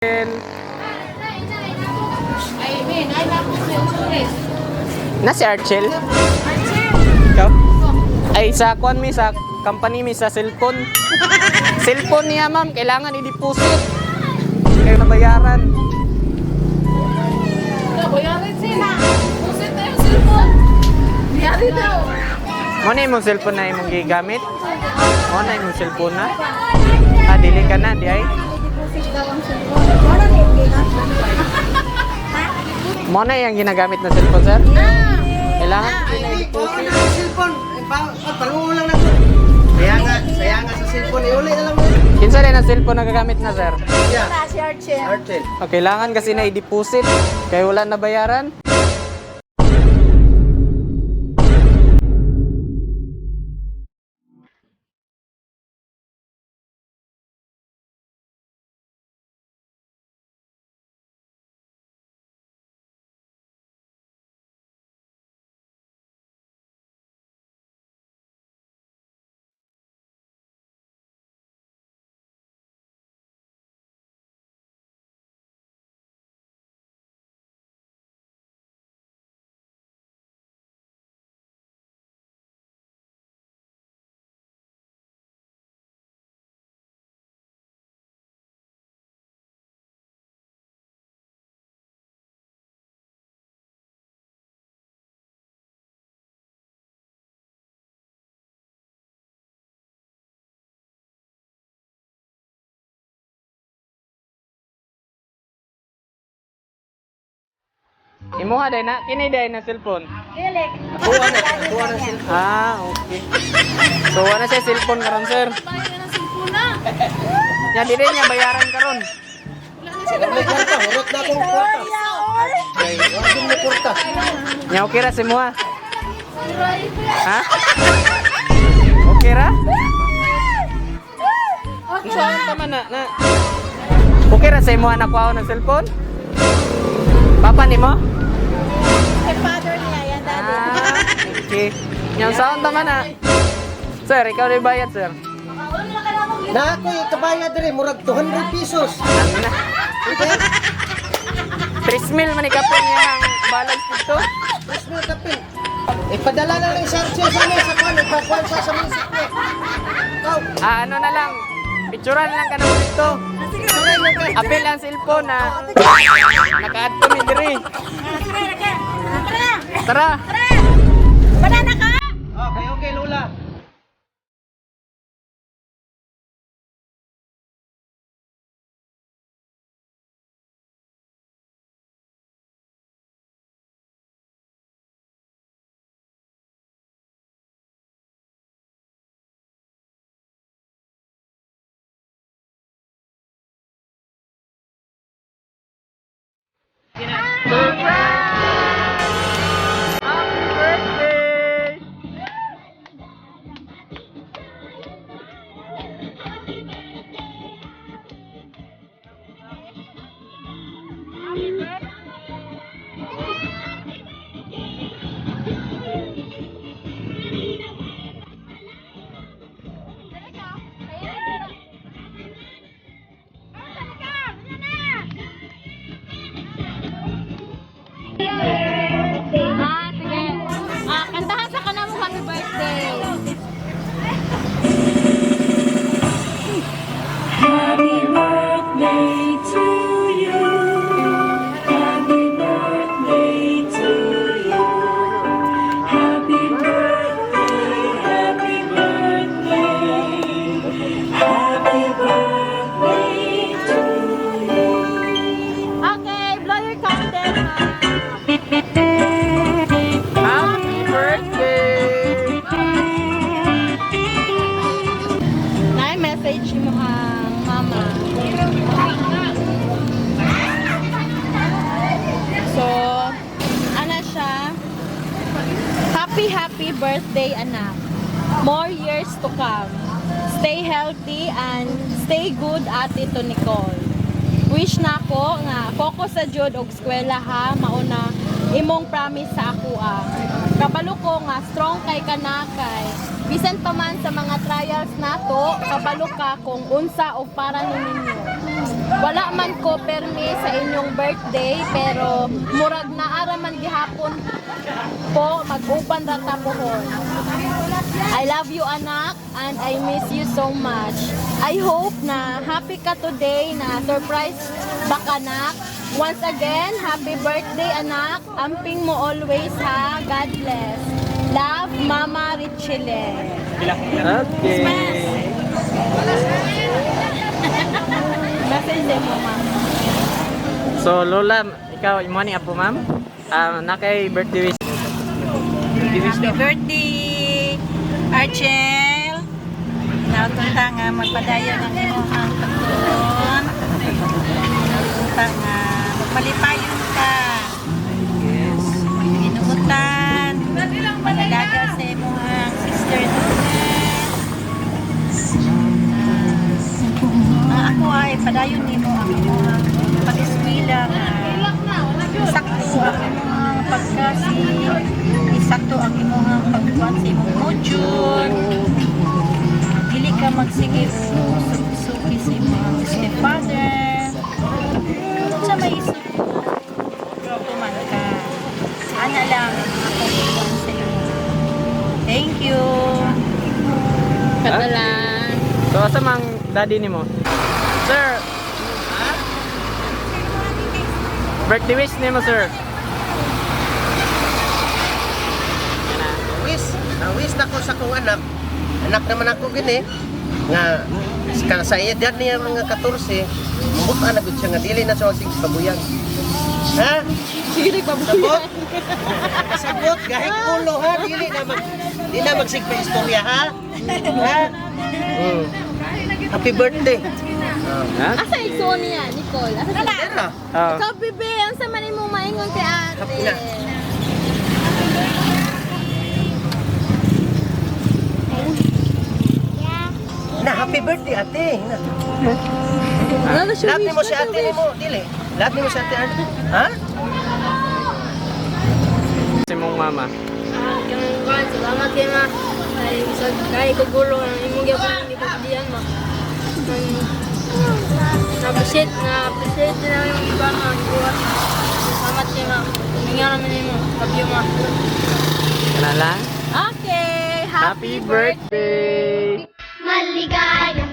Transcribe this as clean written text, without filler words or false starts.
Na si Archel? Ikaw? Ay, sa kuan mi, sa company mi, sa cellphone. Cellphone niya, ma'am. Kailangan i-deposit. Kayo nabayaran. Bayaran sila. Pusit na yung cellphone. Biyari daw. Mo na yung cellphone na imong gigamit? Mo na yung cellphone na? Ah, dili ka na, di ay? Mo na yung ginagamit na cellphone, sir? Kailangan Bawal na sa cellphone. Pangungo lang na ito. Saya nga sa cellphone. Iuli na lang mo. Kinsa rin ang cellphone na gagamit na, sir? Si Archel. Artel. O, kailangan kasi na i-deposit. Kaya wala na bayaran. Imuha day na, kini day na cellphone. Kuha na cellphone. Ah, okay. So, ano siya cellphone karon, sir? Bayaran ng cellphone na. Nya di rin niya bayaran karon. May kwarta. Hurot na akong kwarta. Huwag mo kwarta. Nya okay ra si muha. Ha? Okay ra? Saan tama na? Okay ra sa imuha na kuha ng cellphone? Papa ni mo? Kay father niya yan, daddy. Ah, okay. Yang saan tama na? Sir, ikaw rin bayad, sir. Na ako kabayad rin. Murag 200 pesos. Ano na? Okay? 3 mil man ikapin niya ang balance dito. Mas mo kapin. Ipadala na lang sa Archel sa amin. Sa kwan. Ipakuan sa munisipyo. Ikaw. Ah, ano na lang. Picturean lang ka na dito. Apil ang cellphone na naka-add kami diri. Tara. Banana ka? Okay, Lola. Happy birthday! Sige. Kantahan sa kanang mo happy birthday. Happy birthday to you. Happy birthday to you. Happy birthday, happy birthday. Happy birthday to you. Okay, blow your candle. Happy birthday! Na-message mo ang mama. So, ano siya? Happy birthday, anak. More years to come. Stay healthy and stay good, Ate to Nicole. Wish na ko nga focus sa jud og eskwela ha, mauna imong promise sa ako Kabalo ko nga strong kay kanakay. Bisan pa man sa mga trials nato, kabalo ka kung unsa og para ninyo. Wala man ko permi sa inyong birthday, pero murag naara man gihapon po, mag-upan ra ta pohon. I love you anak, and I miss you so much. I hope na happy ka today, na surprise baka anak. Once again, happy birthday anak. Amping mo always ha. God bless. Love, Mama Richile. Okay. Message din mo, ma'am. So, Lola, ikaw, imo ni apo, ma'am? Nakay birthday wish. Happy birthday, Archel. Nautunta nga magpadayon ang imong pagtuon. Nautunta nga magpalipayon ka. Yes. Ginugutan. Manalaga sa imong sister Lourdes. Ako ay padayon nimo ang imong pag-eskwela nga sakto ang imong pagkasi, sakto ang imong pagkuhan sa imong module. Dili ka magsigil suki sa imong stepfather. Sa may isip tuman ka. Ana lang ang akong ikuan sa iyo. Thank you. Katalan. So, asa mang daddy nimo? Sir! Birthday wish nimo, sir. Wish na ko sa kong anak. Anak naman ako gini. Nga, sa edad niya mga 14, mabuta na gud siya nga dili na siya sig pabuyag. Ha? Sige, nagpabuyan. Sabot, kahit ulo ha, di na magsig pa istorya ha. Ha? Happy birthday. Ha? Asa igsoon niya, Nicole? Asa sila? Tara. Oh. Ikaw, bebe, ang sama ni mo maingon kay ate. Happy na. Na, happy birthday ate. Na. Ano siya? Lahat mo si ate mo, dili. Lahat mo si ate ate. Ha? Si mong mama. Salamat kay ma. Ay, isag kay kagulo ang imong gyapon ni pagdiyan ma. Na-appreciate na yung iba nga buhat. Salamat kay ma. Hinga naman nimo. Love you ma. Kana lang? Okay, Happy birthday! Maligayang